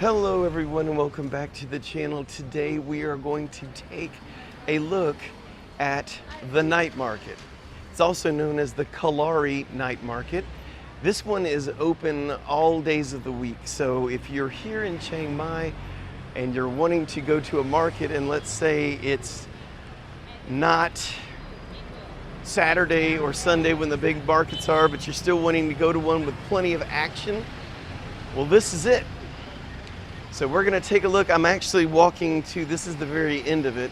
Hello everyone and welcome back to the channel. Today we are going to take a look at the night market. It's also known as the Kalari Night Market. This one is open all days of the week. So if you're here in Chiang Mai and you're wanting to go to a market, and let's say it's not Saturday or Sunday when the big markets are, but you're still wanting to go to one with plenty of action, well, this is it. So we're gonna take a look. I'm actually walking to, this is the very end of it.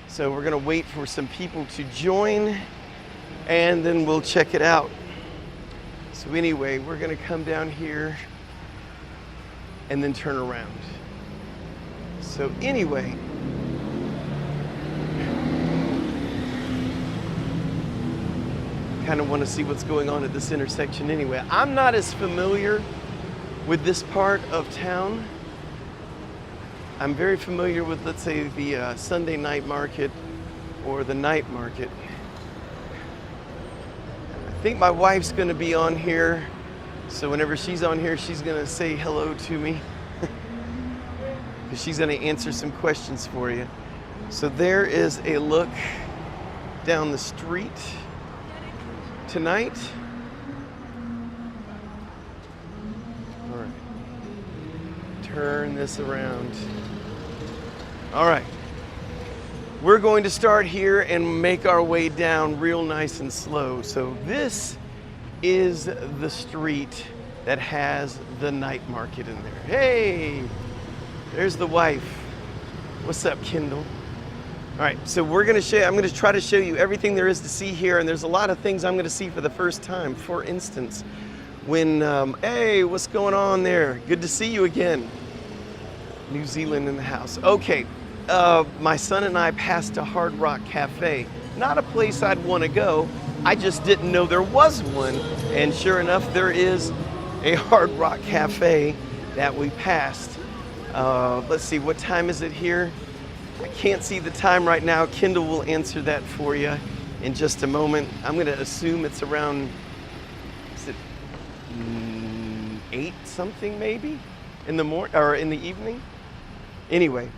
So we're gonna wait for some people to join and then we'll check it out. So anyway, we're gonna come down here and then turn around. So anyway, kind of want to see what's going on at this intersection anyway. I'm not as familiar with this part of town. I'm very familiar with, let's say, the Sunday night market or the night market. I think my wife's gonna be on here, so whenever she's on here, she's gonna say hello to me. She's gonna answer some questions for you. So there is a look down the street tonight. All right, turn this around. All right, we're going to start here and make our way down real nice and slow. So this is the street that has the night market in there. Hey, there's the wife. What's up, Kendall? All right, so I'm gonna try to show you everything there is to see here, and there's a lot of things I'm gonna see for the first time. For instance, when, hey, what's going on there? Good to see you again. New Zealand in the house. Okay, my son and I passed a Hard Rock Cafe. Not a place I'd want to go. I just didn't know there was one. And sure enough, there is a Hard Rock Cafe that we passed. Let's see, what time is it here? I can't see the time right now. Kendall will answer that for you in just a moment. I'm going to assume it's around, is it 8 something maybe in the morning or in the evening? Anyway,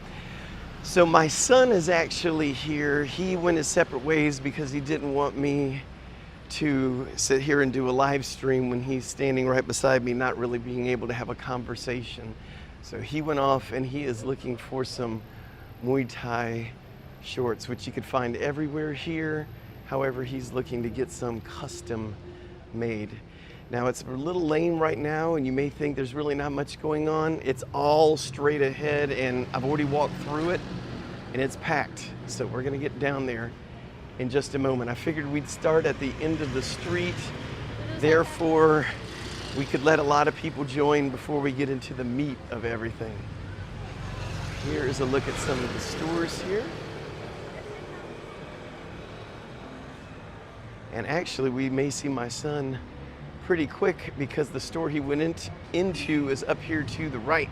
so my son is actually here. He went his separate ways because he didn't want me to sit here and do a live stream when he's standing right beside me, not really being able to have a conversation. So he went off and he is looking for some Muay Thai shorts, which you could find everywhere here. However, he's looking to get some custom made. Now it's a little lame right now and you may think there's really not much going on. It's all straight ahead and I've already walked through it and it's packed. So we're gonna get down there in just a moment. I figured we'd start at the end of the street. Therefore, we could let a lot of people join before we get into the meat of everything. Here is a look at some of the stores here. And actually we may see my son pretty quick because the store he went into is up here to the right.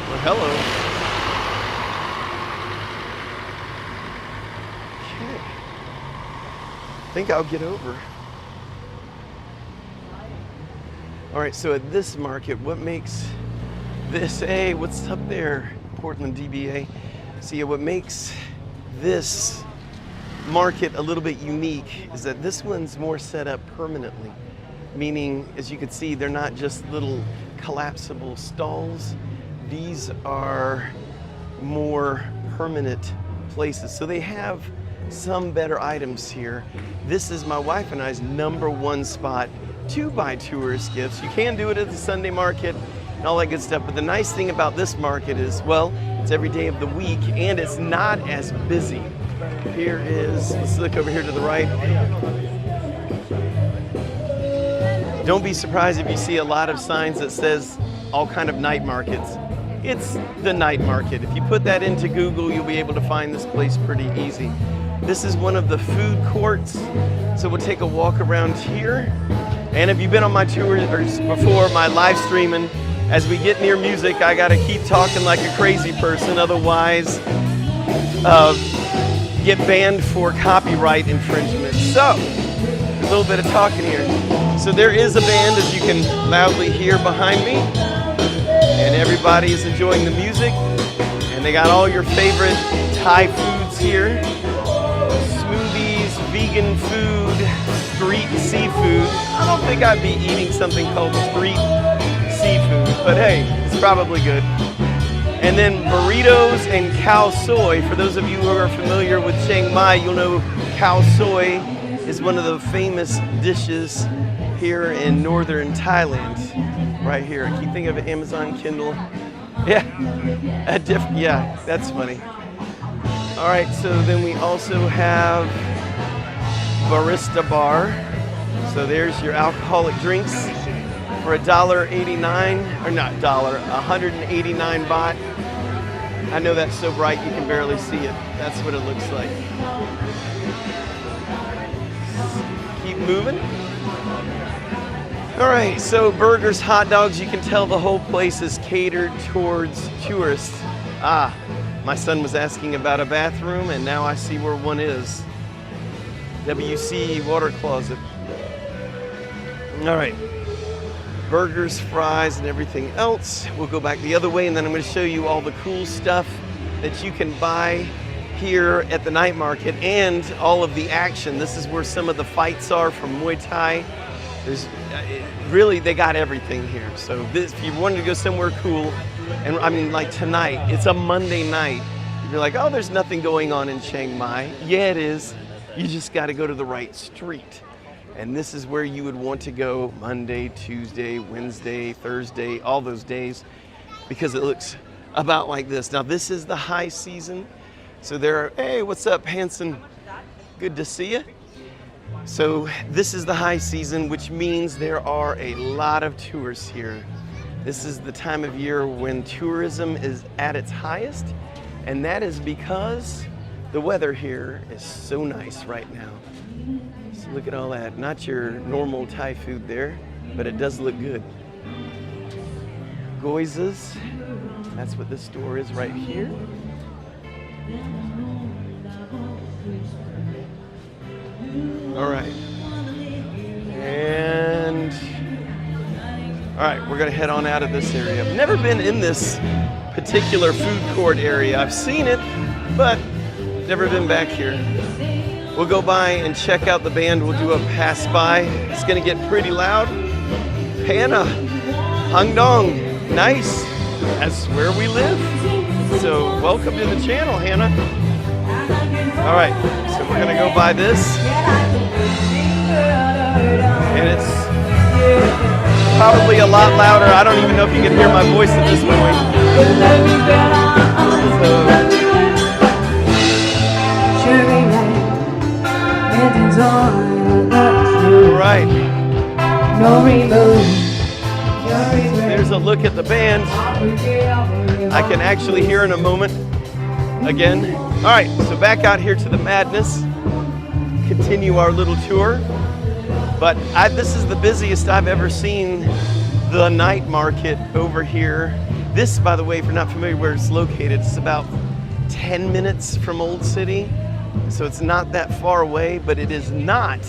Well, hello. Okay. I think I'll get over. All right, so at this market, what makes this, hey, what's up there? Portland DBA. See, what makes this market a little bit unique is that this one's more set up permanently, meaning, as you can see, they're not just little collapsible stalls. These are more permanent places. So they have some better items here. This is my wife and I's #1 spot to buy tourist gifts. You can do it at the Sunday market and all that good stuff, but the nice thing about this market is, well, it's every day of the week and it's not as busy. Here is, let's look over here to the right. Don't be surprised if you see a lot of signs that says all kind of night markets. It's the night market. If you put that into Google, you'll be able to find this place pretty easy. This is one of the food courts. So we'll take a walk around here. And if you've been on my tours before, my live streaming, as we get near music, I gotta keep talking like a crazy person, otherwise get banned for copyright infringement. So, a little bit of talking here. So there is a band, as you can loudly hear behind me. everybody is enjoying the music, and they got all your favorite Thai foods here. Smoothies, vegan food, street seafood. I don't think I'd be eating something called street seafood, but hey, it's probably good. And then burritos and khao soi. For those of you who are familiar with Chiang Mai, you'll know khao soi is one of the famous dishes here in northern Thailand. Right here. I keep thinking of Amazon Kindle. Yeah, yeah, that's funny. All right, so then we also have Barista Bar. So there's your alcoholic drinks for $1.89, or not dollar, 189 baht. I know that's so bright you can barely see it. That's what it looks like. Keep moving. All right, so burgers, hot dogs, you can tell the whole place is catered towards tourists. Ah, my son was asking about a bathroom, and now I see where one is. WC water closet. All right, burgers, fries, and everything else. We'll go back the other way, and then I'm going to show you all the cool stuff that you can buy here at the night market and all of the action. This is where some of the fights are from Muay Thai. There's really, they got everything here. So this, if you wanted to go somewhere cool, and I mean like tonight, it's a Monday night. You're like, oh, there's nothing going on in Chiang Mai. Yeah, it is. You just got to go to the right street. And this is where you would want to go Monday, Tuesday, Wednesday, Thursday, all those days, because it looks about like this. Now this is the high season. So there are, hey, what's up, Hanson? Good to see you. So this is the high season, which means there are a lot of tourists here. This is the time of year when tourism is at its highest, and that is because the weather here is so nice right now. So look at all that. Not your normal Thai food there, but it does look good. Goizas, that's what this store is right here. All right, and all right, we're gonna head on out of this area. I've never been in this particular food court area. I've seen it, but never been back here. We'll go by and check out the band. We'll do a pass by. It's gonna get pretty loud. Hannah, Hung Dong, nice. That's where we live. So welcome to the channel, Hannah. All right, so we're gonna go by this. And it's probably a lot louder. I don't even know if you can hear my voice at this point. All right. There's a look at the band. I can actually hear in a moment again. All right, so back out here to the madness. Continue our little tour. But this is the busiest I've ever seen the night market over here. This, by the way, if you're not familiar where it's located, it's about 10 minutes from Old City. So it's not that far away, but it is not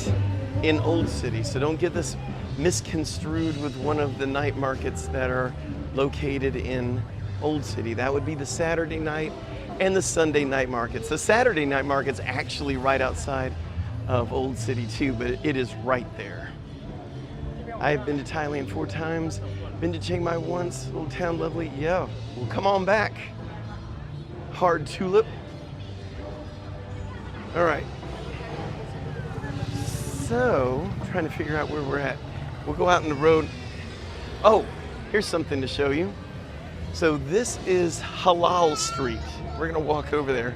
in Old City. So don't get this misconstrued with one of the night markets that are located in Old City. That would be the Saturday night and the Sunday night markets. The Saturday night market's actually right outside of Old City too, but it is right there. I've been to Thailand 4 times, been to Chiang Mai once, Old Town lovely. Yeah, well, come on back. Hard tulip. All right. So, I'm trying to figure out where we're at. We'll go out in the road. Oh, here's something to show you. So this is Halal Street. We're gonna walk over there.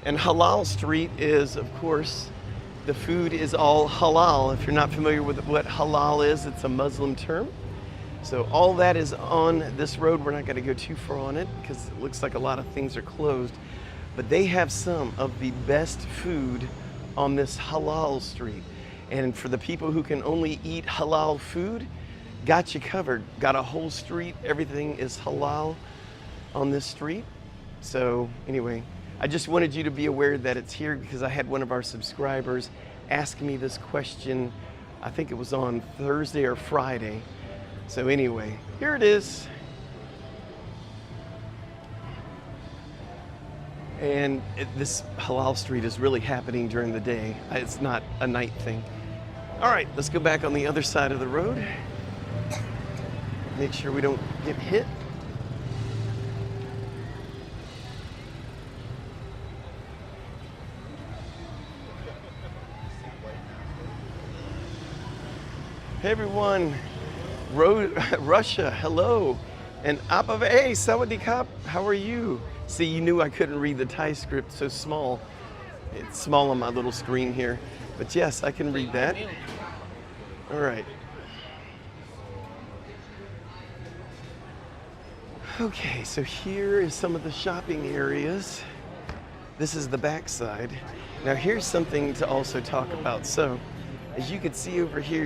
And Halal Street is, of course, the food is all halal. If you're not familiar with what halal is, it's a Muslim term. So all that is on this road. We're not gonna go too far on it because it looks like a lot of things are closed. But they have some of the best food on this Halal Street. And for the people who can only eat halal food, got you covered. Got a whole street, everything is halal on this street. So anyway, I just wanted you to be aware that it's here because I had one of our subscribers ask me this question. I think it was on Thursday or Friday. So anyway, here it is. And this halal street is really happening during the day. It's not a night thing. All right, let's go back on the other side of the road. Make sure we don't get hit. Hey everyone, Russia, hello. And Apave, hey, Sawadee Kap, how are you? See, you knew I couldn't read the Thai script, so small. It's small on my little screen here. But yes, I can read that. All right. Okay, so here is some of the shopping areas. This is the backside. Now here's something to also talk about. So, as you can see over here,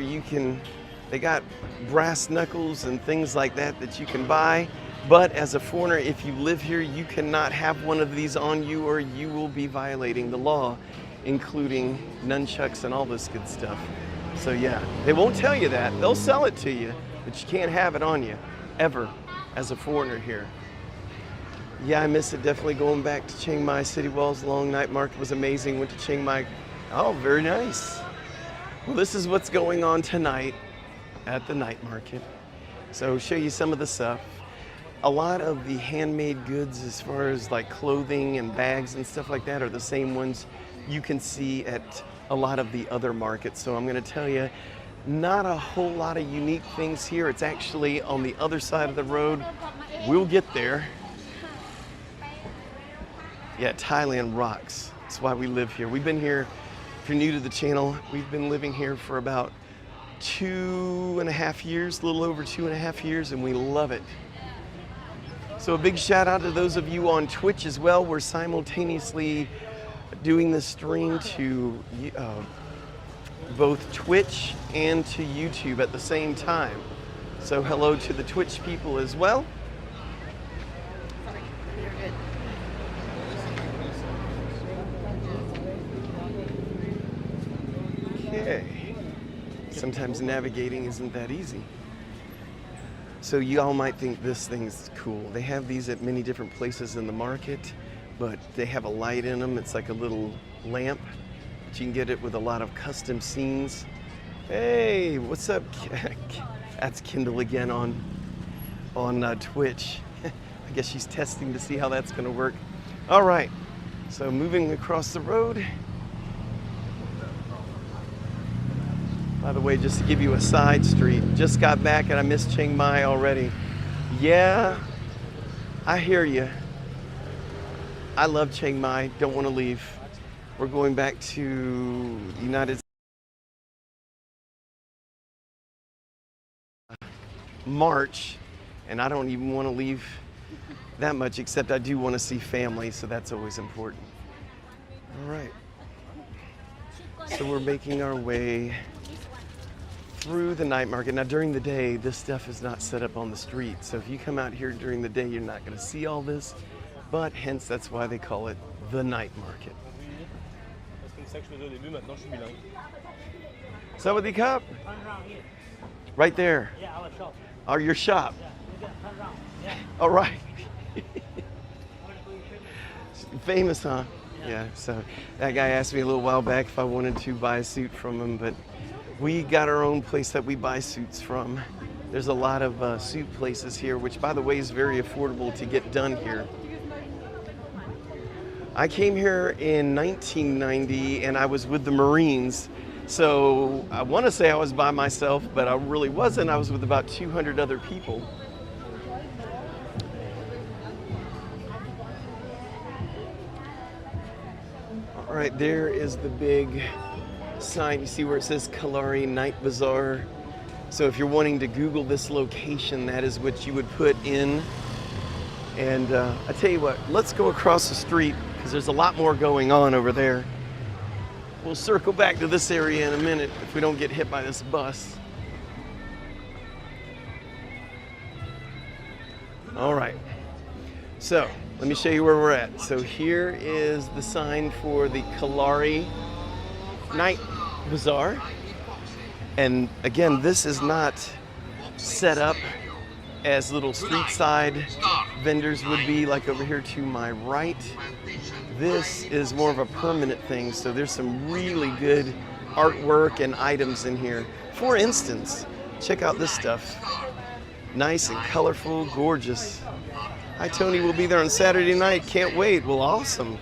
they got brass knuckles and things like that that you can buy. But as a foreigner, if you live here, you cannot have one of these on you or you will be violating the law, including nunchucks and all this good stuff. So yeah, they won't tell you that. They'll sell it to you, but you can't have it on you, ever, as a foreigner here. Yeah, I miss it, definitely going back to Chiang Mai. City Walls Long Night Market was amazing. Went to Chiang Mai. Oh, very nice. Well, this is what's going on tonight at the night market. So show you some of the stuff. A lot of the handmade goods as far as like clothing and bags and stuff like that are the same ones you can see at a lot of the other markets. So I'm going to tell you, not a whole lot of unique things here. It's actually on the other side of the road. We'll get there. Yeah, Thailand rocks. That's why we live here. We've been here, if you're new to the channel, we've been living here for about 2.5 years, a little over 2.5 years, and we love it. So a big shout out to those of you on Twitch as well. We're simultaneously doing the stream to both Twitch and to YouTube at the same time. So hello to the Twitch people as well. Sorry, you're good. Okay. Sometimes navigating isn't that easy. So you all might think this thing's cool. They have these at many different places in the market, but they have a light in them. It's like a little lamp, but you can get it with a lot of custom scenes. Hey, what's up? That's Kindle again on Twitch. I guess she's testing to see how that's gonna work. All right, so moving across the road. By the way, just to give you a side street, just got back and I missed Chiang Mai already. Yeah, I hear you. I love Chiang Mai, don't want to leave. We're going back to the United States. March, and I don't even want to leave that much, except I do want to see family, so that's always important. All right. So we're making our way through the night market. Now during the day, this stuff is not set up on the street. So if you come out here during the day, you're not going to see all this, but hence that's why they call it the night market. Sawadee Kap. Right there. Yeah, our shop. Oh, your shop. Yeah. All right. Famous, huh? Yeah, so that guy asked me a little while back if I wanted to buy a suit from him, but we got our own place that we buy suits from. There's a lot of suit places here, which by the way is very affordable to get done here. I came here in 1990 and I was with the Marines. So I want to say I was by myself, but I really wasn't. I was with about 200 other people. All right, there is the big sign. You see where it says Kalari Night Bazaar. So if you're wanting to Google this location, that is what you would put in. And I tell you what, let's go across the street because there's a lot more going on over there. We'll circle back to this area in a minute if we don't get hit by this bus. All right, so let me show you where we're at. So here is the sign for the Kalari Night Bazaar. And again, this is not set up as little street side vendors would be, like over here to my right. This is more of a permanent thing, so there's some really good artwork and items in here. For instance, check out this stuff. Nice and colorful, gorgeous. Hi Tony, we'll be there on Saturday night. Can't wait. Well, awesome.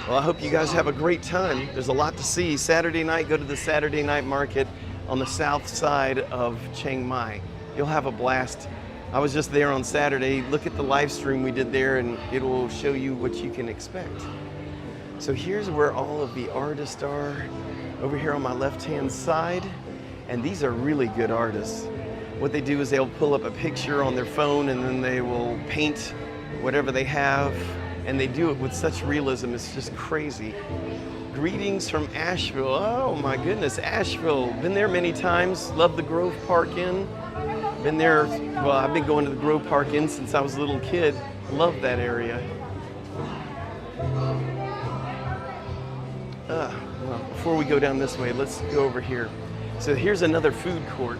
Well, I hope you guys have a great time. There's a lot to see. Saturday night, go to the Saturday night market on the south side of Chiang Mai. You'll have a blast. I was just there on Saturday. Look at the live stream we did there and it will show you what you can expect. So here's where all of the artists are, over here on my left-hand side. And these are really good artists. What they do is they'll pull up a picture on their phone and then they will paint whatever they have. And they do it with such realism, it's just crazy. Greetings from Asheville. Oh my goodness, Asheville. Been there many times. Love the Grove Park Inn. Been there, well, I've been going to the Grove Park Inn since I was a little kid. Love that area. Well, before we go down this way, let's go over here. So here's another food court.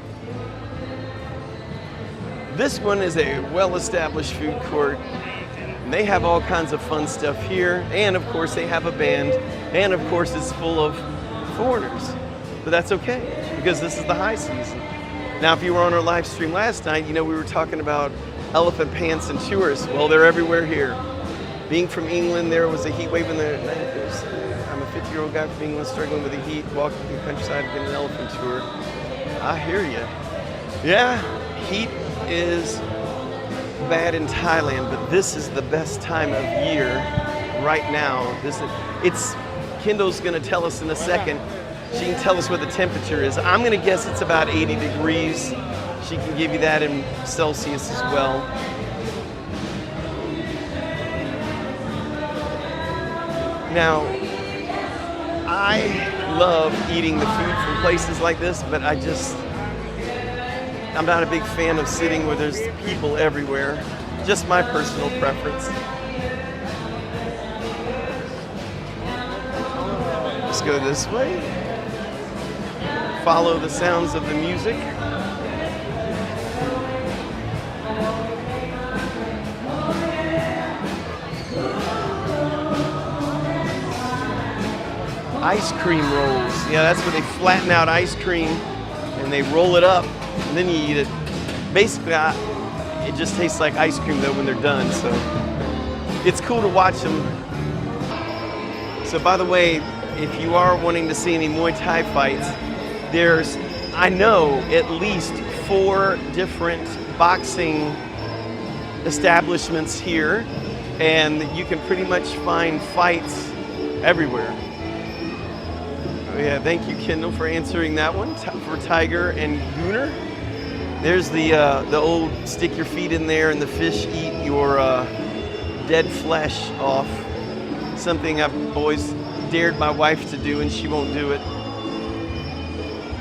This one is a well-established food court. And they have all kinds of fun stuff here. And of course they have a band. And of course it's full of foreigners. But that's okay, because this is the high season. Now, if you were on our live stream last night, you know we were talking about elephant pants and tourists. Well, they're everywhere here. Being from England, there was a heat wave in the 90s. I'm a 50-year-old guy from England struggling with the heat, walking through the countryside, getting an elephant tour. I hear you. Yeah, heat is bad in Thailand, but this is the best time of year right now. Kendall's gonna tell us in a second. She can tell us what the temperature is. I'm gonna guess it's about 80 degrees. She can give you that in Celsius as well. Now, I love eating the food from places like this, but I'm not a big fan of sitting where there's people everywhere. Just my personal preference. Let's go this way. Follow the sounds of the music. Ice cream rolls. Yeah, that's where they flatten out ice cream and they roll it up and then you eat it. Basically, it just tastes like ice cream though when they're done, so it's cool to watch them. So by the way, if you are wanting to see any Muay Thai fights, there's, I know, at least 4 different boxing establishments here, and you can pretty much find fights everywhere. Oh yeah, thank you, Kendall, for answering that one, for Tiger and Gooner. There's the old stick your feet in there and the fish eat your dead flesh off. Something I've always dared my wife to do and she won't do it.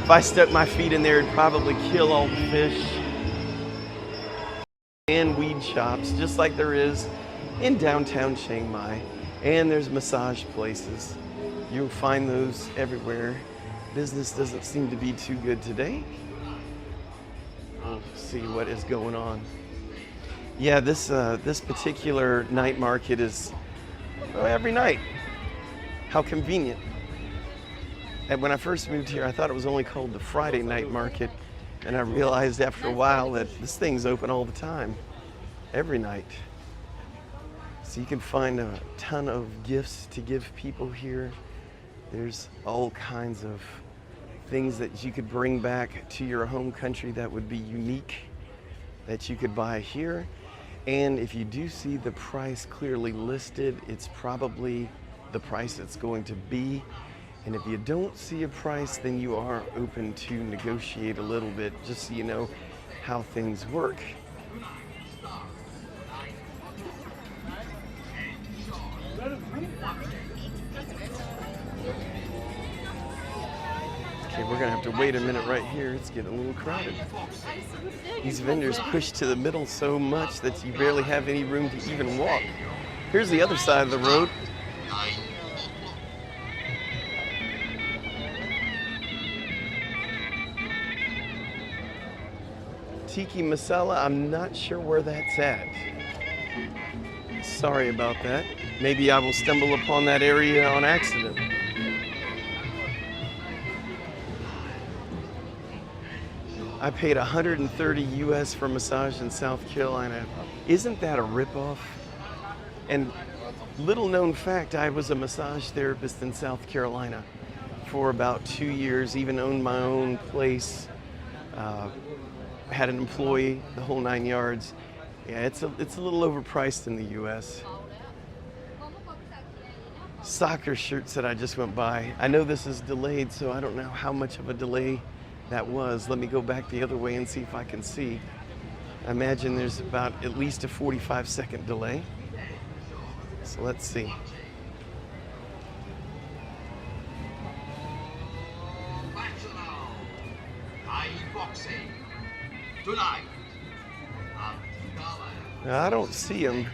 If I stuck my feet in there, it'd probably kill all the fish. And weed shops, just like there is in downtown Chiang Mai. And there's massage places. You'll find those everywhere. Business doesn't seem to be too good today. We'll see what is going on. Yeah, this particular night market is every night. How convenient. And when I first moved here, I thought it was only called the Friday night market. And I realized after a while that this thing's open all the time, every night. So you can find a ton of gifts to give people here. There's all kinds of things that you could bring back to your home country that would be unique, that you could buy here. And if you do see the price clearly listed, it's probably the price it's going to be. And if you don't see a price, then you are open to negotiate a little bit, just so you know how things work. Okay, we're gonna have to wait a minute right here. It's getting a little crowded. These vendors push to the middle so much that you barely have any room to even walk. Here's the other side of the road. Tiki masala, I'm not sure where that's at. Sorry about that. Maybe I will stumble upon that area on accident. I paid 130 US for a massage in South Carolina. Isn't that a ripoff? And little known fact, I was a massage therapist in South Carolina for about 2 years, even owned my own place, had an employee, the whole 9 yards. Yeah, it's a little overpriced in the US. Soccer shirts that I just went by. I know this is delayed, so I don't know how much of a delay that was. Let me go back the other way and see if I can see. I imagine there's about at least a 45-second delay. So let's see. I don't see him.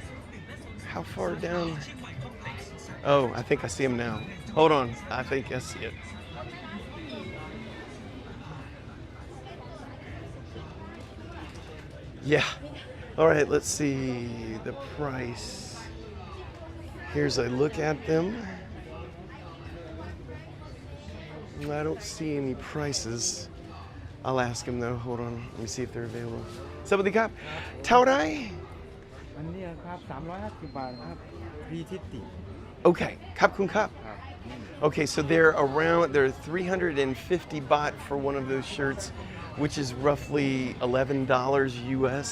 How far down? Oh, I think I see him now. Hold on, I think I see it. Yeah. All right, let's see the price. Here's a look at them. I don't see any prices. I'll ask him though. Hold on. Let me see if they're available. สวัสดีครับ เท่าไหร่ อันนี้ครับ350 บาทครับพีทิติ Okay, ขอบคุณครับ ครับ Okay, so they're 350 baht for one of those shirts, which is roughly $11 US.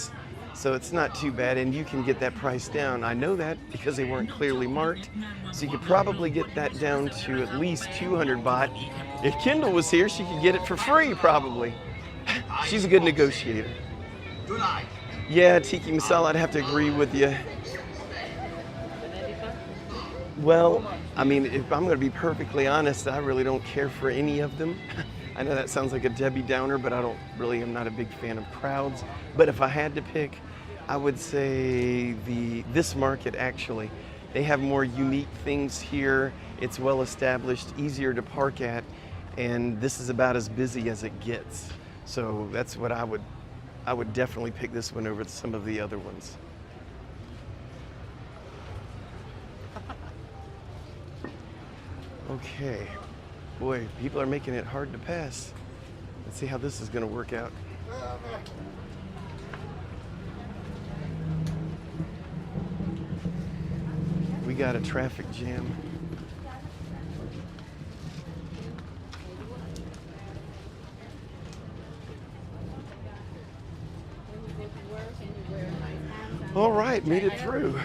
So it's not too bad, and you can get that price down. I know that because they weren't clearly marked. So you could probably get that down to at least 200 baht. If Kendall was here, she could get it for free, probably. She's a good negotiator. Yeah, Tiki Masala, I'd have to agree with you. Well, I mean, if I'm going to be perfectly honest, I really don't care for any of them. I know that sounds like a Debbie Downer, but I'm not a big fan of crowds. But if I had to pick, I would say this market actually. They have more unique things here. It's well established, easier to park at, and this is about as busy as it gets. So that's what I would definitely pick this one over some of the other ones. Okay. Boy, people are making it hard to pass. Let's see how this is going to work out. We got a traffic jam. All right, made it through.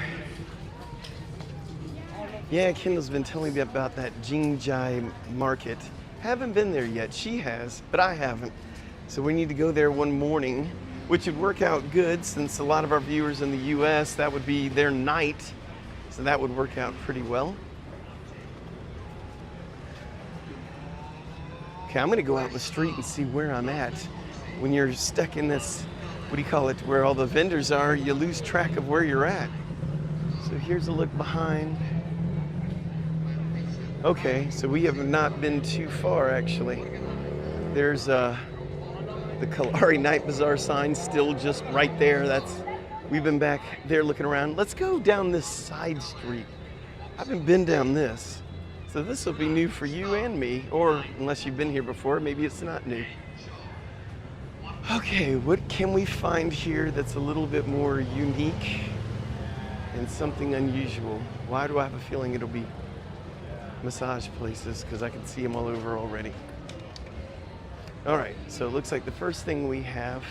Yeah, Kendall's been telling me about that Jingjai market. Haven't been there yet. She has, but I haven't. So we need to go there one morning, which would work out good since a lot of our viewers in the US, that would be their night. So that would work out pretty well. Okay, I'm gonna go out in the street and see where I'm at. When you're stuck in this, what do you call it, where all the vendors are, you lose track of where you're at. So here's a look behind. Okay, so we have not been too far actually. There's the Kalari Night Bazaar sign still just right there. We've been back there looking around. Let's go down this side street. I haven't been down this. So this will be new for you and me, or unless you've been here before, maybe it's not new. Okay, what can we find here that's a little bit more unique and something unusual? Why do I have a feeling it'll be massage places? Because I can see them all over already. All right, so it looks like the first thing we have,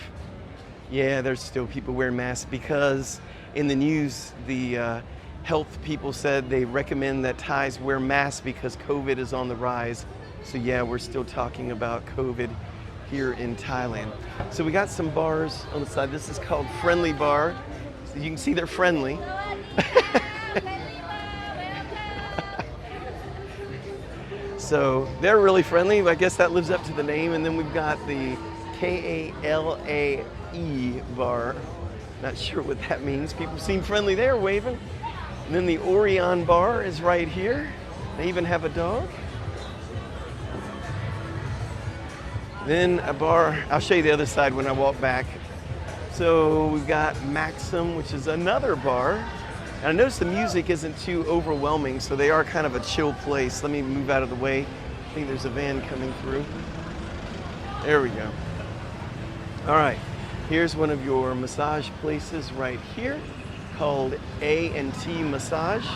yeah, there's still people wearing masks because in the news, the health people said they recommend that Thais wear masks because COVID is on the rise. So yeah, we're still talking about COVID here in Thailand. So we got some bars on the side. This is called Friendly Bar. So you can see they're friendly. So they're really friendly. I guess that lives up to the name. And then we've got the K-A-L-A-E bar. Not sure what that means. People seem friendly there, waving. And then the Orion bar is right here. They even have a dog. Then a bar, I'll show you the other side when I walk back. So we've got Maxim, which is another bar. And I notice the music isn't too overwhelming, so they are kind of a chill place. Let me move out of the way. I think there's a van coming through. There we go. All right, here's one of your massage places right here called A&T Massage.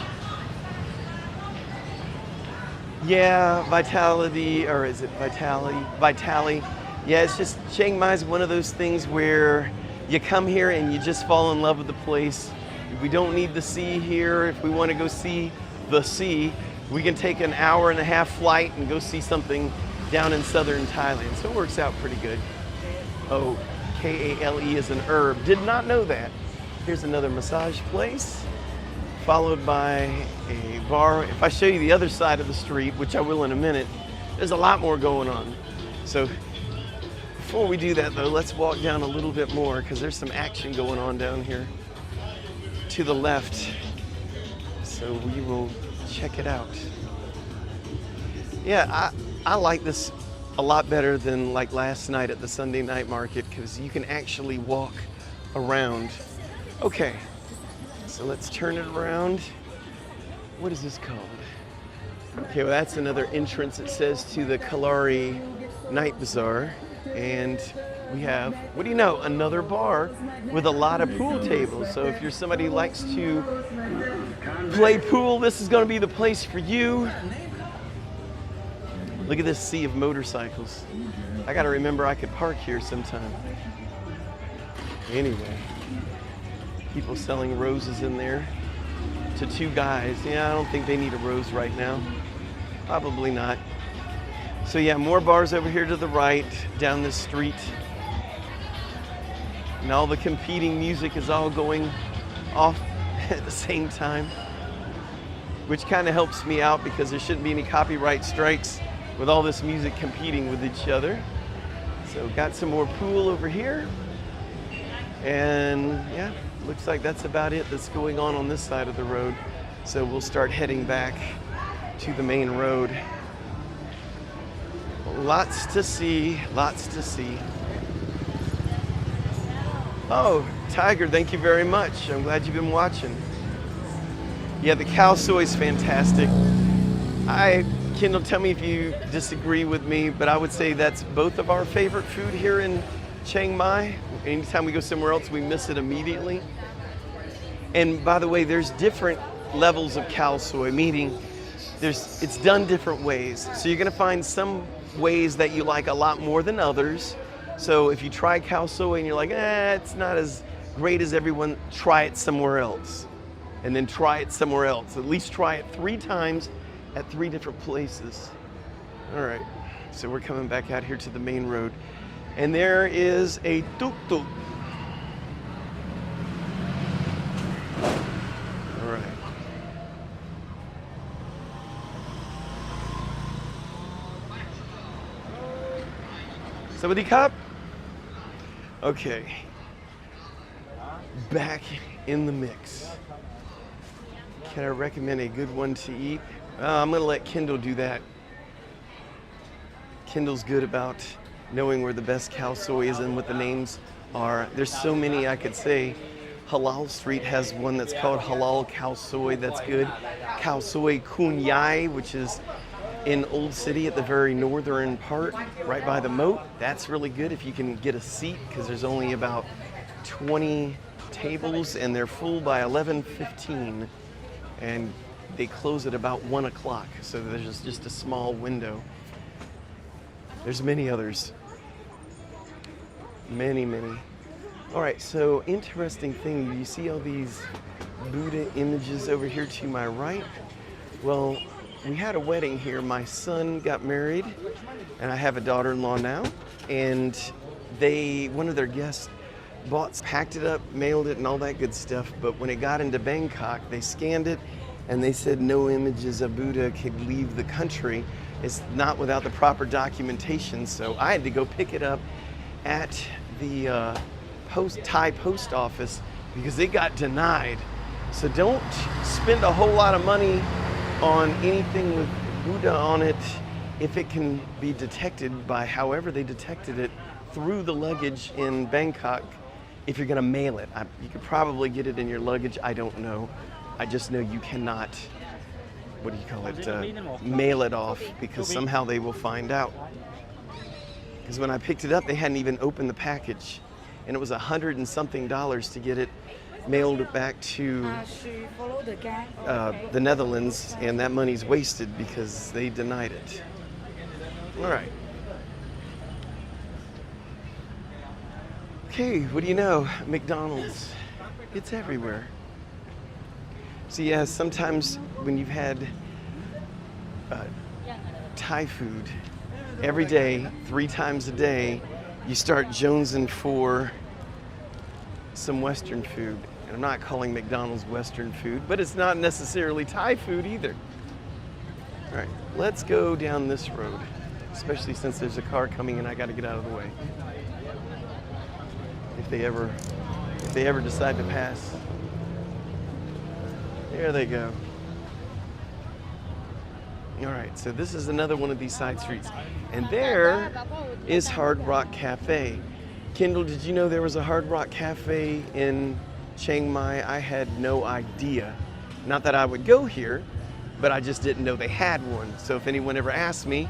Yeah, Vitality, or is it Vitality? Vitali. Yeah, it's just Chiang Mai is one of those things where you come here and you just fall in love with the place. If we don't need the sea here, if we want to go see the sea, we can take an hour-and-a-half flight and go see something down in southern Thailand. So it works out pretty good. Oh, Kale is an herb. Did not know that. Here's another massage place, followed by a bar. If I show you the other side of the street, which I will in a minute, there's a lot more going on. So before we do that though, let's walk down a little bit more because there's some action going on down here to the left. So we will check it out. Yeah, I like this a lot better than like last night at the Sunday night market because you can actually walk around. Okay, so let's turn it around. What is this called? Okay, well that's another entrance, it says, to the Kalari Night Bazaar. And we have, what do you know, another bar with a lot of pool tables. So if you're somebody who likes to play pool, this is going to be the place for you. Look at this sea of motorcycles. I got to remember I could park here sometime. Anyway, people selling roses in there to two guys. Yeah, I don't think they need a rose right now. Probably not. So yeah, more bars over here to the right, down this street. And all the competing music is all going off at the same time, which kind of helps me out because there shouldn't be any copyright strikes with all this music competing with each other. So got some more pool over here. And yeah, looks like that's about it that's going on this side of the road. So we'll start heading back to the main road. Lots to see, lots to see. Oh, Tiger, thank you very much. I'm glad you've been watching. Yeah, the khao soi is fantastic. Kendall, tell me if you disagree with me, but I would say that's both of our favorite food here in Chiang Mai. Anytime we go somewhere else, we miss it immediately. And by the way, there's different levels of khao soi, meaning it's done different ways. So you're gonna find some ways that you like a lot more than others. So if you try khao soi and you're like, it's not as great as everyone, try it somewhere else. And then try it somewhere else. At least try it 3 times at 3 different places. All right, so we're coming back out here to the main road. And there is a tuk-tuk. All right. Somebody cop? Okay. Back in the mix. Can I recommend a good one to eat? I'm gonna let Kendall do that. Kendall's good about knowing where the best khao soi is and what the names are. There's so many I could say. Halal Street has one that's called Halal Khao Soi, that's good. Khao Soi Kun Yai, which is in Old City at the very northern part, right by the moat. That's really good if you can get a seat, because there's only about 20 tables and they're full by 11:15. And they close at about 1 o'clock, so there's just a small window. There's many others. Many. All right, so interesting thing, you see all these Buddha images over here to my right? Well, we had a wedding here. My son got married, and I have a daughter-in-law now, and one of their guests packed it up, mailed it, and all that good stuff, but when it got into Bangkok, they scanned it, and they said no images of Buddha could leave the country. It's not without the proper documentation, so I had to go pick it up at the Thai post office because it got denied. So don't spend a whole lot of money on anything with Buddha on it if it can be detected by however they detected it through the luggage in Bangkok if you're gonna mail it. You could probably get it in your luggage, I don't know. I just know you cannot, what do you call it, mail it off, because somehow they will find out. Because when I picked it up, they hadn't even opened the package, and it was $100 and something to get it mailed back to the Netherlands, and that money's wasted because they denied it. All right. Okay, what do you know? McDonald's. It's everywhere. So yeah, sometimes when you've had Thai food every day, 3 times a day, you start jonesing for some Western food. And I'm not calling McDonald's Western food, but it's not necessarily Thai food either. All right, let's go down this road, especially since there's a car coming and I got to get out of the way. If they ever decide to pass. There they go. All right, so this is another one of these side streets. And there is Hard Rock Cafe. Kendall, did you know there was a Hard Rock Cafe in Chiang Mai? I had no idea. Not that I would go here, but I just didn't know they had one. So if anyone ever asked me,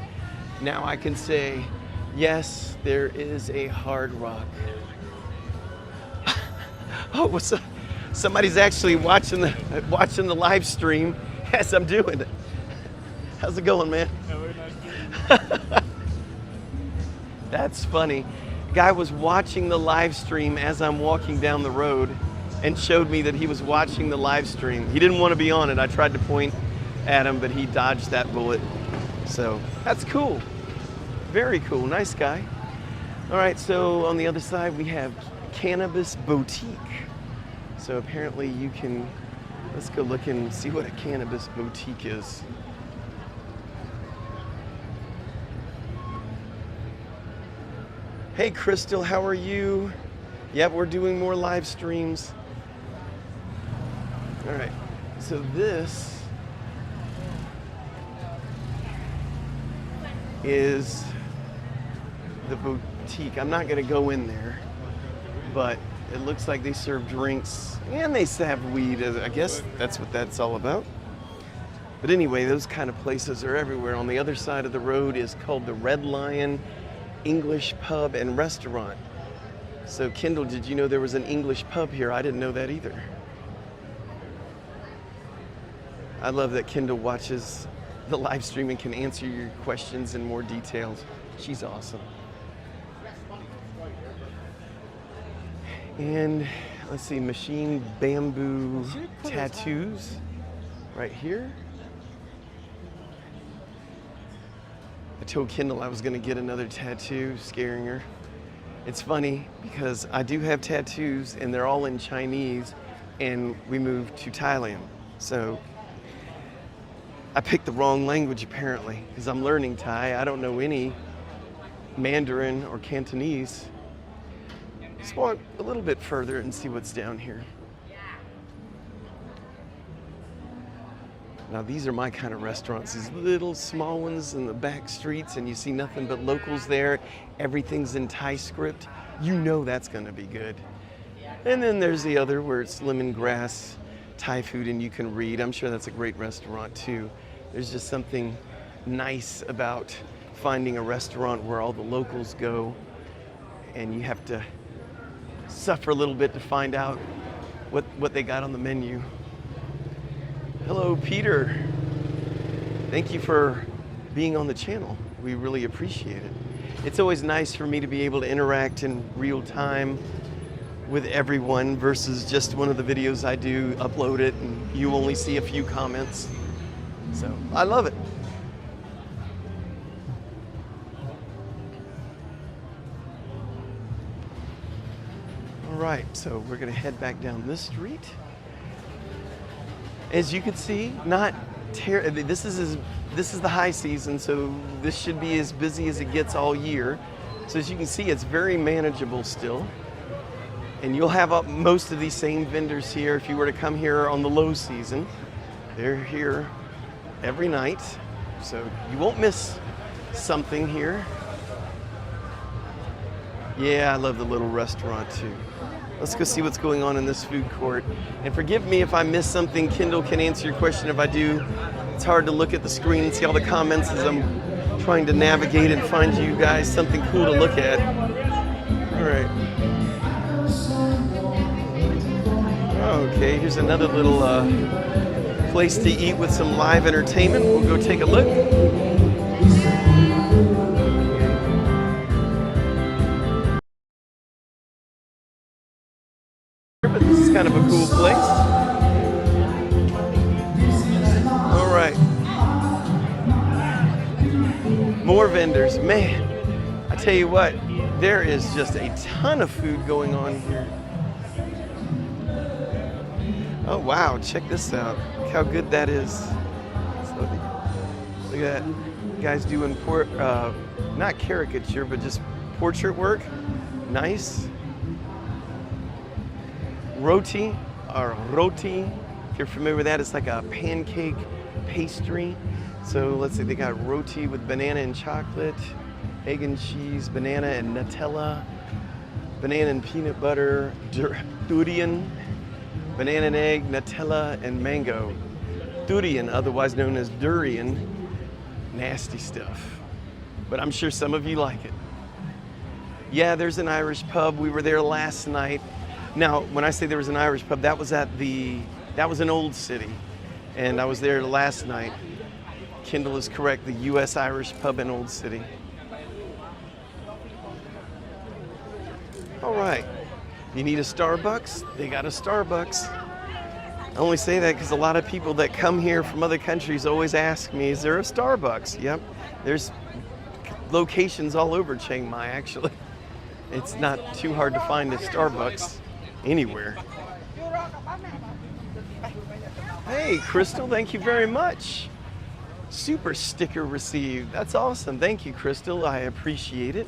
now I can say, yes, there is a Hard Rock. Oh, what's up? Somebody's actually watching the live stream as I'm doing it. How's it going, man? That's funny. Guy was watching the live stream as I'm walking down the road and showed me that he was watching the live stream. He didn't want to be on it. I tried to point at him, but he dodged that bullet. So that's cool. Very cool. Nice guy. All right, so on the other side we have Cannabis Boutique. So apparently you can, let's go look and see what a Cannabis Boutique is. Hey Crystal, how are you? Yep, we're doing more live streams. All right, so this is the boutique. I'm not gonna go in there, but it looks like they serve drinks and they have weed. I guess that's what that's all about. But anyway, those kind of places are everywhere. On the other side of the road is called the Red Lion English Pub and Restaurant. So Kendall, did you know there was an English pub here? I didn't know that either. I love that Kendall watches the live stream and can answer your questions in more details. She's awesome. And let's see, Machine Bamboo Tattoos right here. I told Kendall I was gonna get another tattoo, scaring her. It's funny because I do have tattoos and they're all in Chinese, and we moved to Thailand. So I picked the wrong language apparently, because I'm learning Thai. I don't know any Mandarin or Cantonese. Let's walk a little bit further and see what's down here. Now these are my kind of restaurants, these little small ones in the back streets, and you see nothing but locals there. Everything's in Thai script. You know that's gonna be good. And then there's the other where it's lemongrass Thai food and you can read. I'm sure that's a great restaurant too. There's just something nice about finding a restaurant where all the locals go, and you have to suffer a little bit to find out what they got on the menu. Hello, Peter. Thank you for being on the channel. We really appreciate it. It's always nice for me to be able to interact in real time with everyone versus just one of the videos I do, upload it, and you only see a few comments. So I love it. All right, so we're gonna head back down this street. As you can see, this is the high season, so this should be as busy as it gets all year. So as you can see, it's very manageable still. And you'll have most of these same vendors here if you were to come here on the low season. They're here every night, so you won't miss something here. Yeah, I love the little restaurant too. Let's go see what's going on in this food court. And forgive me if I miss something. Kendall can answer your question if I do. It's hard to look at the screen and see all the comments as I'm trying to navigate and find you guys something cool to look at. All right. Okay, here's another little place to eat with some live entertainment. We'll go take a look. But this is kind of a cool place. All right. More vendors. Man, I tell you what, there is just a ton of food going on here. Oh wow, check this out. Look how good that is. Look at that. Guys doing not caricature, but just portrait work. Nice. Roti, or roti, if you're familiar with that, it's like a pancake pastry. So let's see, they got roti with banana and chocolate, egg and cheese, banana and Nutella, banana and peanut butter, durian, banana and egg, Nutella, and mango. Durian, otherwise known as durian, nasty stuff. But I'm sure some of you like it. Yeah, there's an Irish pub. We were there last night. Now, when I say there was an Irish pub, that was an Old City. And I was there last night. Kendall is correct, the U.S. Irish pub in Old City. All right. You need a Starbucks? They got a Starbucks. I only say that because a lot of people that come here from other countries always ask me, is there a Starbucks? Yep. There's locations all over Chiang Mai, actually. It's not too hard to find a Starbucks anywhere. Hey, Crystal, thank you very much. Super sticker received. That's awesome. Thank you, Crystal. I appreciate it.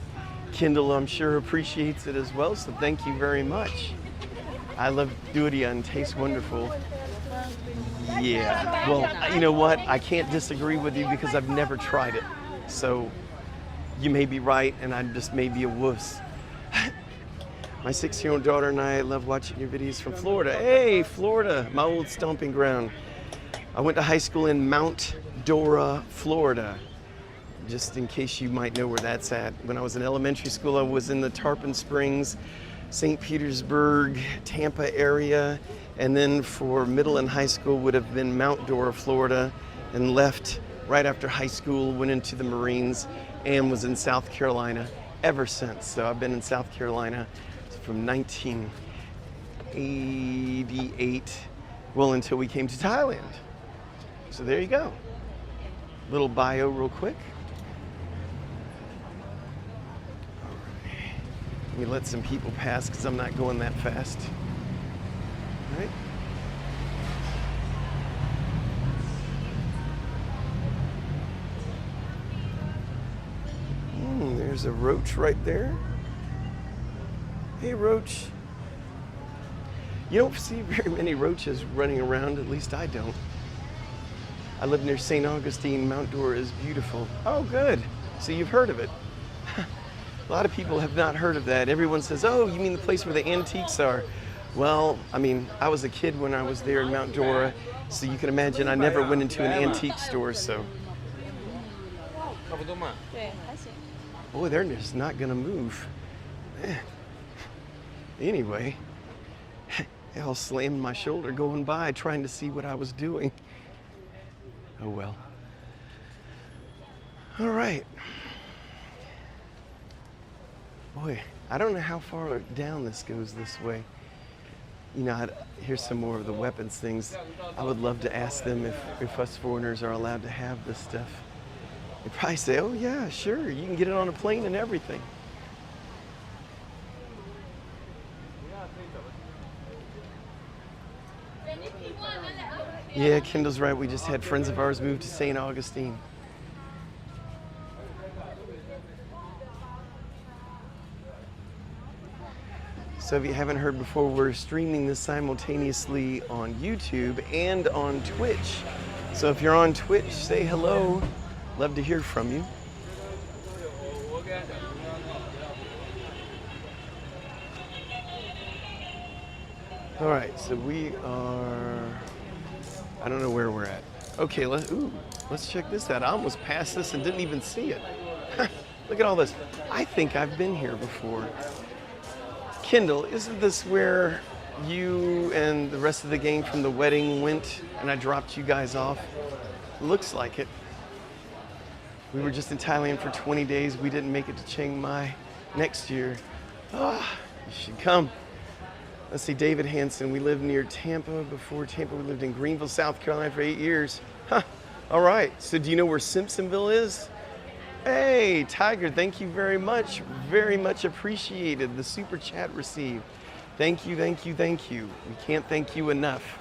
Kendall, I'm sure, appreciates it as well, so thank you very much. I love durian. Tastes wonderful. Yeah. Well, you know what? I can't disagree with you because I've never tried it. So you may be right, and I just may be a wuss. My 6-year-old daughter and I love watching your videos from Florida. Hey, Florida, my old stomping ground. I went to high school in Mount Dora, Florida. Just in case you might know where that's at. When I was in elementary school, I was in the Tarpon Springs, St. Petersburg, Tampa area. And then for middle and high school would have been Mount Dora, Florida, and left right after high school, went into the Marines, and was in South Carolina ever since. So I've been in South Carolina from 1988, well, until we came to Thailand. So there you go. Little bio real quick. All right. Let me let some people pass because I'm not going that fast. All right. There's a roach right there. Hey, roach. You don't see very many roaches running around, at least I don't. I live near St. Augustine. Mount Dora is beautiful. Oh, good. So you've heard of it. A lot of people have not heard of that. Everyone says, oh, you mean the place where the antiques are? Well, I mean, I was a kid when I was there in Mount Dora, so you can imagine I never went into an antique store, so. Boy, they're just not gonna move. Anyway, they all slammed my shoulder going by trying to see what I was doing. Oh well. All right. Boy, I don't know how far down this goes this way. You know, here's some more of the weapons things. I would love to ask them if us foreigners are allowed to have this stuff. They'd probably say, oh yeah, sure, you can get it on a plane and everything. Yeah, Kendall's right. We just had friends of ours move to St. Augustine. So if you haven't heard before, we're streaming this simultaneously on YouTube and on Twitch. So if you're on Twitch, say hello. Love to hear from you. All right, so we are, I don't know where we're at. Okay, let's check this out. I almost passed this and didn't even see it. Look at all this. I think I've been here before. Kendall, isn't this where you and the rest of the gang from the wedding went and I dropped you guys off? Looks like it. We were just in Thailand for 20 days. We didn't make it to Chiang Mai. Next year, you should come. Let's see, David Hansen. We lived near Tampa. Before Tampa, we lived in Greenville, South Carolina for 8 years. Huh. All right. So do you know where Simpsonville is? Hey, Tiger, thank you very much. Very much appreciated. The super chat received. Thank you, thank you, thank you. We can't thank you enough.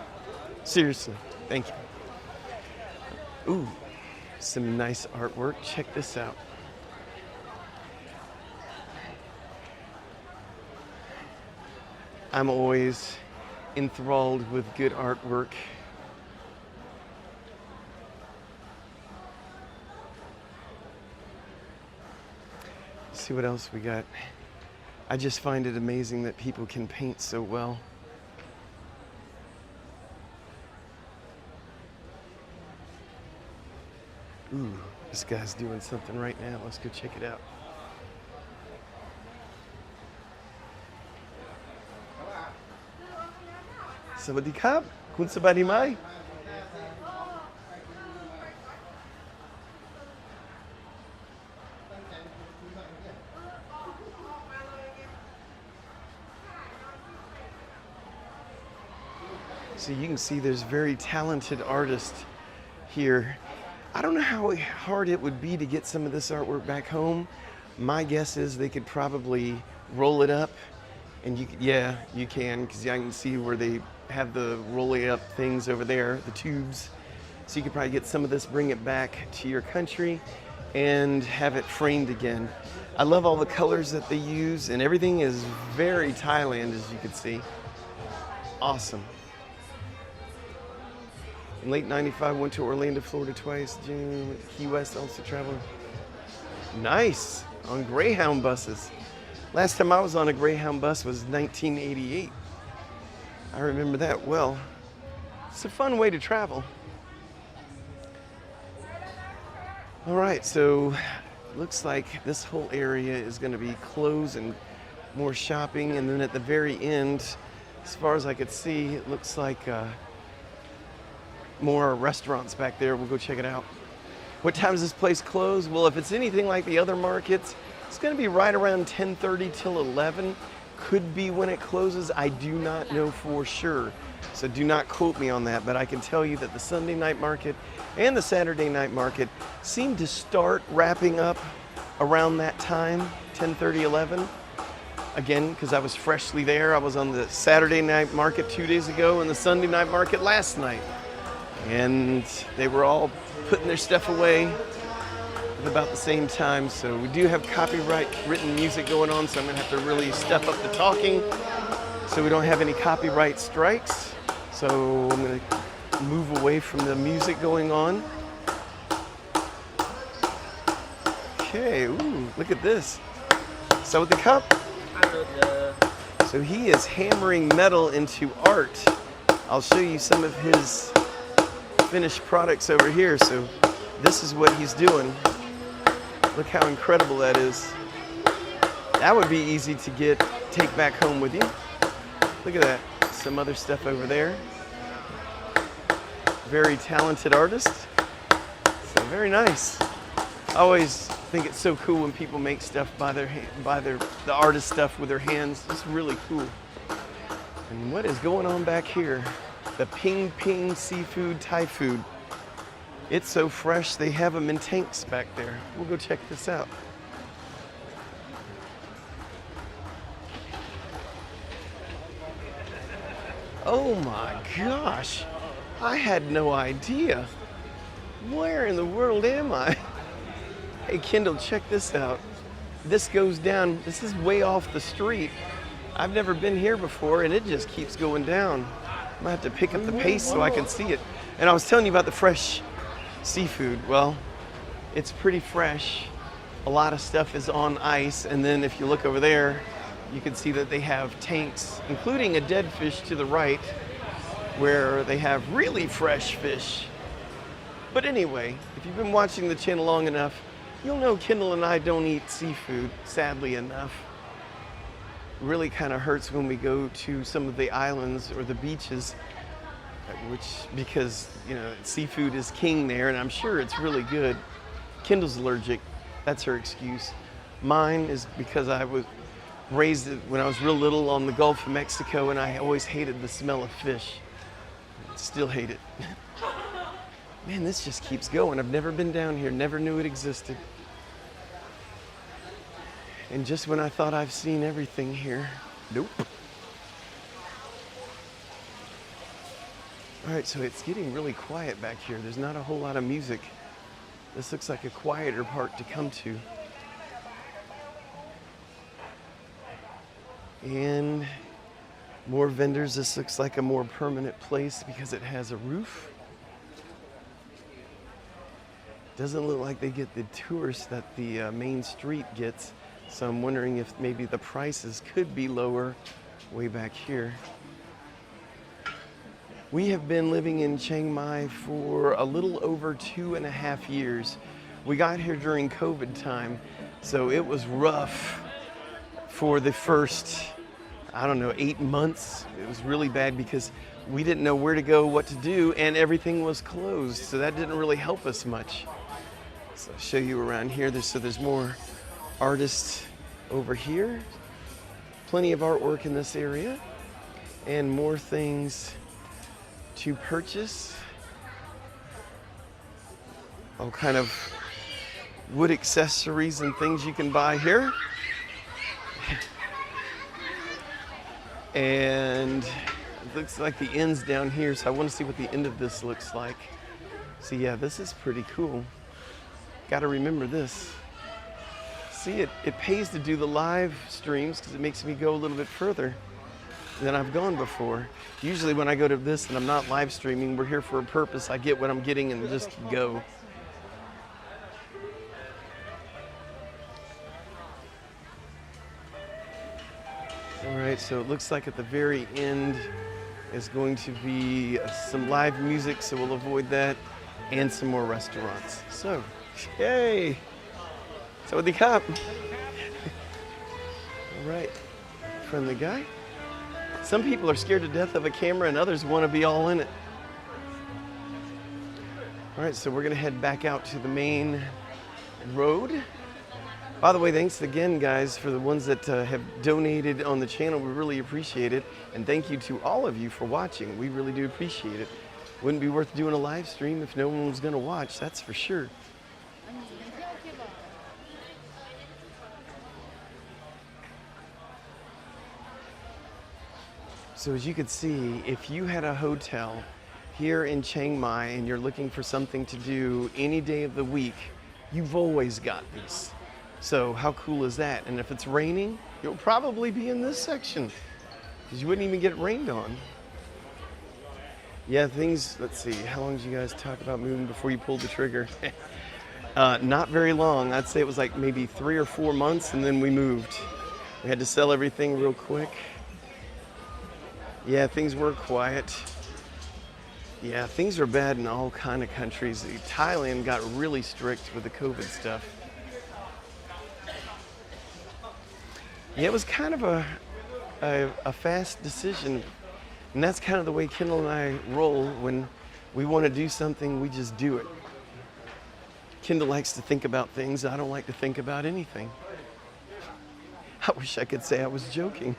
Seriously, thank you. Ooh, some nice artwork. Check this out. I'm always enthralled with good artwork. Let's see what else we got. I just find it amazing that people can paint so well. Ooh, this guy's doing something right now. Let's go check it out. Sawadee krap, kun sabadi mai. So you can see there's very talented artists here. I don't know how hard it would be to get some of this artwork back home. My guess is they could probably roll it up, and yeah, you can, because I can see where they have the rolling up things over there, the tubes. So you could probably get some of this, bring it back to your country, and have it framed again. I love all the colors that they use, and everything is very Thailand, as you can see. Awesome. In late '95, went to Orlando, Florida twice. June, went to Key West, also traveling. Nice, on Greyhound buses. Last time I was on a Greyhound bus was 1988. I remember that well. It's a fun way to travel. All right, so looks like this whole area is going to be closed and more shopping. And then at the very end, as far as I could see, it looks like more restaurants back there. We'll go check it out. What time does this place close? Well, if it's anything like the other markets, it's going to be right around 10:30 till 11. Could be when it closes. I do not know for sure. So do not quote me on that, but I can tell you that the Sunday night market and the Saturday night market seem to start wrapping up around that time, 10:30, 11. Again, because I was freshly there. I was on the Saturday night market 2 days ago and the Sunday night market last night. And they were all putting their stuff away at about the same time. So we do have copyright written music going on, so I'm gonna have to really step up the talking so we don't have any copyright strikes. So I'm gonna move away from the music going on. Okay, ooh, look at this. So with the cup, so he is hammering metal into art. I'll show you some of his finished products over here. So this is what he's doing. Look how incredible that is. That would be easy to take back home with you. Look at that. Some other stuff over there. Very talented artist. So very nice. I always think it's so cool when people make stuff by the artist stuff with their hands. It's really cool. And what is going on back here? The Ping Ping Seafood Thai food. It's so fresh, they have them in tanks back there. We'll go check this out. Oh my gosh, I had no idea. Where in the world am I? Hey Kendall, check this out. This goes down, this is way off the street. I've never been here before and it just keeps going down. I'm gonna have to pick up the pace so I can see it. And I was telling you about the fresh seafood. Well, it's pretty fresh. A lot of stuff is on ice. And then if you look over there, You can see that they have tanks, including a dead fish to the right, where they have really fresh fish. But anyway, if you've been watching the channel long enough, you'll know Kendall and I don't eat seafood, sadly enough. It really kind of hurts when we go to some of the islands or the beaches, because, you know, seafood is king there, and I'm sure it's really good. Kendall's allergic. That's her excuse. Mine is because I was raised when I was real little on the Gulf of Mexico, and I always hated the smell of fish. Still hate it. Man, this just keeps going. I've never been down here, never knew it existed. And just when I thought I've seen everything here, nope. All right, so it's getting really quiet back here. There's not a whole lot of music. This looks like a quieter part to come to. And more vendors. This looks like a more permanent place because it has a roof. Doesn't look like they get the tourists that the main street gets. So I'm wondering if maybe the prices could be lower way back here. We have been living in Chiang Mai for a little over 2.5 years. We got here during COVID time, so it was rough for the first, I don't know, 8 months. It was really bad because we didn't know where to go, what to do, and everything was closed, so that didn't really help us much. So I'll show you around here. There's more artists over here. Plenty of artwork in this area, and more things to purchase. All kind of wood accessories and things you can buy here. And it looks like the end's down here, so I want to see what the end of this looks like. So yeah, this is pretty cool. Got to remember this. See, it pays to do the live streams because it makes me go a little bit further than I've gone before. Usually when I go to this and I'm not live streaming, we're here for a purpose. I get what I'm getting and just go. All right, so it looks like at the very end is going to be some live music, so we'll avoid that, and some more restaurants. So, yay! Sawadee Krap. All right, friendly guy. Some people are scared to death of a camera and others want to be all in it. All right, so we're gonna head back out to the main road. By the way, thanks again, guys, for the ones that have donated on the channel. We really appreciate it. And thank you to all of you for watching. We really do appreciate it. Wouldn't be worth doing a live stream if no one was gonna watch, that's for sure. So as you can see, if you had a hotel here in Chiang Mai and you're looking for something to do any day of the week, you've always got these. So how cool is that? And if it's raining, you'll probably be in this section because you wouldn't even get rained on. Yeah, things, let's see, how long did you guys talk about moving before you pulled the trigger? Not very long. I'd say it was like maybe 3 or 4 months and then we moved. We had to sell everything real quick. Yeah, things were quiet. Yeah, things are bad in all kind of countries. Thailand got really strict with the COVID stuff. Yeah, it was kind of a fast decision. And that's kind of the way Kendall and I roll. When we want to do something, we just do it. Kendall likes to think about things. I don't like to think about anything. I wish I could say I was joking.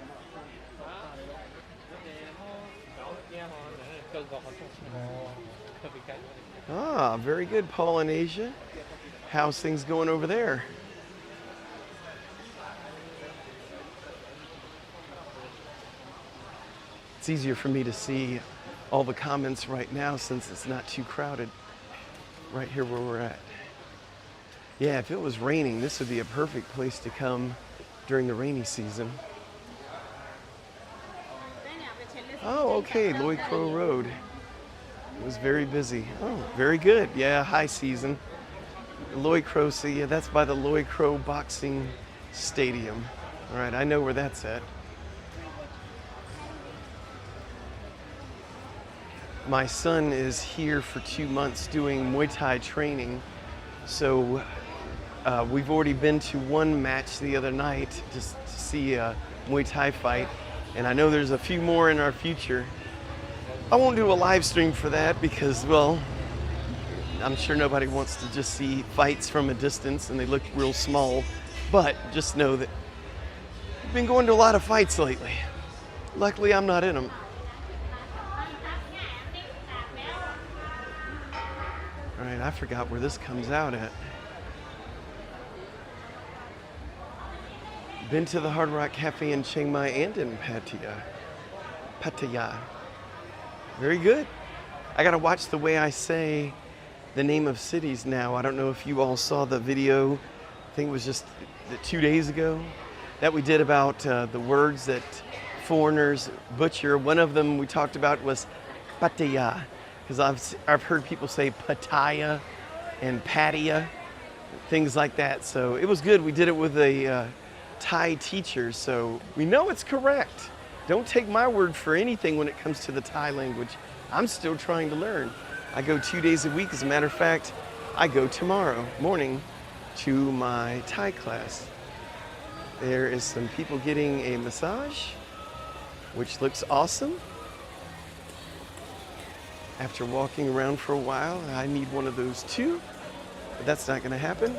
Ah, very good, Polynesia. How's things going over there? It's easier for me to see all the comments right now since it's not too crowded right here where we're at. Yeah, if it was raining, this would be a perfect place to come during the rainy season. Oh, okay, Loy Crow Road. It was very busy. Oh, very good. Yeah, high season. Loy Crow, see, yeah, that's by the Loy Crow Boxing Stadium. All right, I know where that's at. My son is here for 2 months doing Muay Thai training. So we've already been to one match the other night just to see a Muay Thai fight. And I know there's a few more in our future. I won't do a live stream for that because, well, I'm sure nobody wants to just see fights from a distance and they look real small. But just know that I've been going to a lot of fights lately. Luckily, I'm not in them. All right, I forgot where this comes out at. Been to the Hard Rock Cafe in Chiang Mai and in Pattaya. Very good. I gotta watch the way I say the name of cities now. I don't know if you all saw the video, I think it was just 2 days ago, that we did about the words that foreigners butcher. One of them we talked about was Pattaya, because I've heard people say Pattaya and Pattaya, things like that. So it was good. We did it with a Thai teacher, so we know it's correct. Don't take my word for anything when it comes to the Thai language. I'm still trying to learn. I go 2 days a week. As a matter of fact, I go tomorrow morning to my Thai class. There is some people getting a massage, which looks awesome. After walking around for a while, I need one of those too, but that's not gonna happen.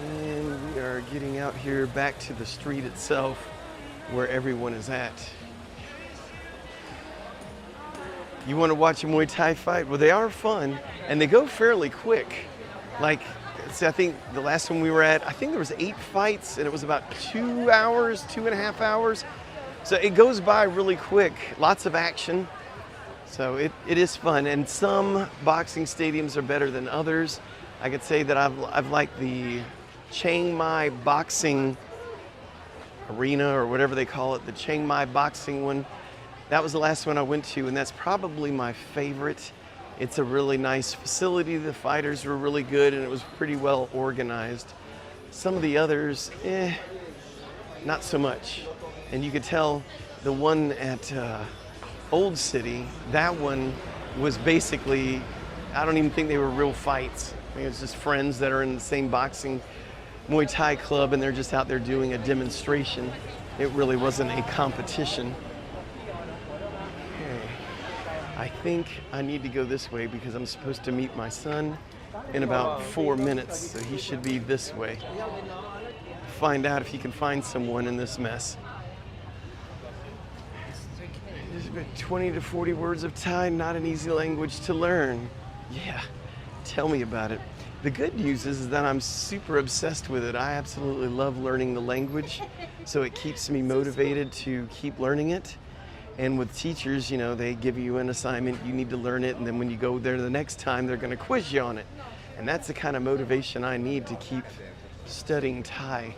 And we are getting out here back to the street itself where everyone is at. You want to watch a Muay Thai fight? Well, they are fun and they go fairly quick. Like, see, I think the last one we were at, I think there was 8 fights and it was about 2 hours, 2.5 hours. So it goes by really quick, lots of action. So it is fun, and some boxing stadiums are better than others. I could say that I've liked the Chiang Mai boxing arena, or whatever they call it, the Chiang Mai boxing one. That was the last one I went to, and that's probably my favorite. It's a really nice facility. The fighters were really good, and it was pretty well organized. Some of the others, not so much. And you could tell the one at Old City, that one was basically, I don't even think they were real fights. I think it was just friends that are in the same boxing Muay Thai club and they're just out there doing a demonstration. It really wasn't a competition. Okay. I think I need to go this way because I'm supposed to meet my son in about 4 minutes, so he should be this way. Find out if he can find someone in this mess. There's about 20 to 40 words of Thai, not an easy language to learn. Yeah, tell me about it. The good news is that I'm super obsessed with it. I absolutely love learning the language, so it keeps me motivated to keep learning it. And with teachers, you know, they give you an assignment, you need to learn it, and then when you go there the next time, they're gonna quiz you on it. And that's the kind of motivation I need to keep studying Thai.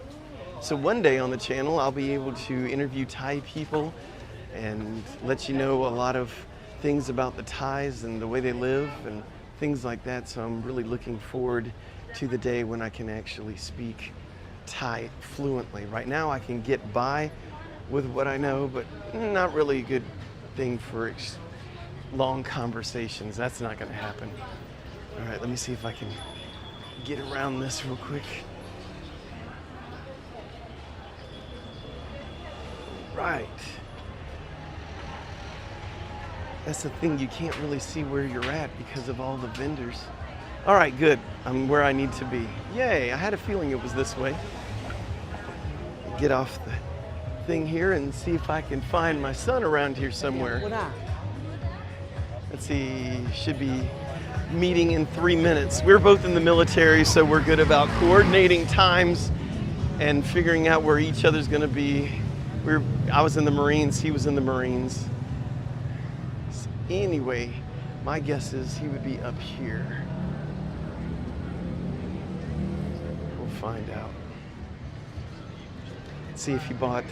So one day on the channel, I'll be able to interview Thai people and let you know a lot of things about the Thais and the way they live and things like that. So I'm really looking forward to the day when I can actually speak Thai fluently. Right now I can get by with what I know, but not really a good thing for long conversations. That's not gonna happen. All right, let me see if I can get around this real quick. Right. That's the thing, you can't really see where you're at because of all the vendors. All right, good. I'm where I need to be. Yay, I had a feeling it was this way. Get off the thing here and see if I can find my son around here somewhere. Let's see, should be meeting in 3 minutes. We're both in the military, so we're good about coordinating times and figuring out where each other's gonna be. I was in the Marines, he was in the Marines. So anyway, my guess is he would be up here. We'll find out. See if he bought,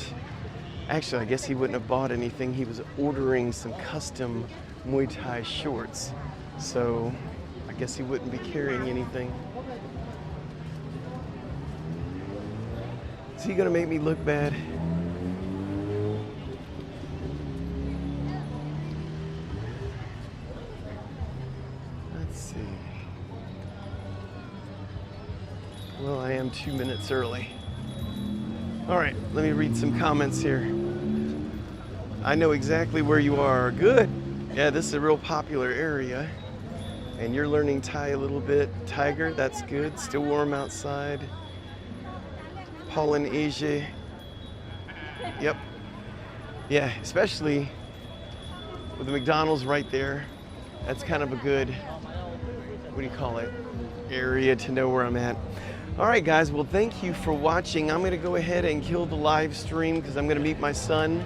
actually I guess he wouldn't have bought anything. He was ordering some custom Muay Thai shorts. So I guess he wouldn't be carrying anything. Is he gonna make me look bad? Let's see. Well, I am 2 minutes early. All right, let me read some comments here. I know exactly where you are. Good. Yeah, this is a real popular area. And you're learning Thai a little bit. Tiger, that's good. Still warm outside. Polynesia. Yep. Yeah, especially with the McDonald's right there. That's kind of a good, what do you call it, area to know where I'm at. All right, guys, well, thank you for watching. I'm gonna go ahead and kill the live stream because I'm gonna meet my son.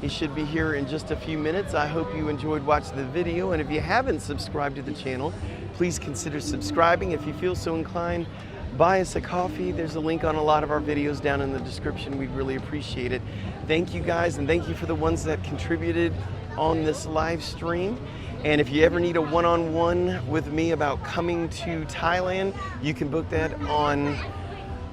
He should be here in just a few minutes. I hope you enjoyed watching the video. And if you haven't subscribed to the channel, please consider subscribing. If you feel so inclined, buy us a coffee. There's a link on a lot of our videos down in the description. We'd really appreciate it. Thank you guys, and thank you for the ones that contributed on this live stream. And if you ever need a one-on-one with me about coming to Thailand, you can book that on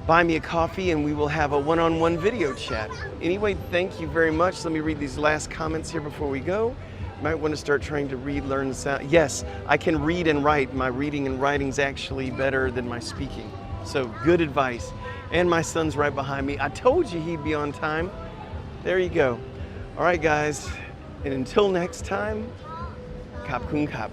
Buy Me a Coffee, and we will have a one-on-one video chat. Anyway, thank you very much. Let me read these last comments here before we go. Might want to start trying to read, learn the sound. Yes, I can read and write. My reading and writing is actually better than my speaking. So good advice. And my son's right behind me. I told you he'd be on time. There you go. All right, guys. And until next time, Kap Kun Kap.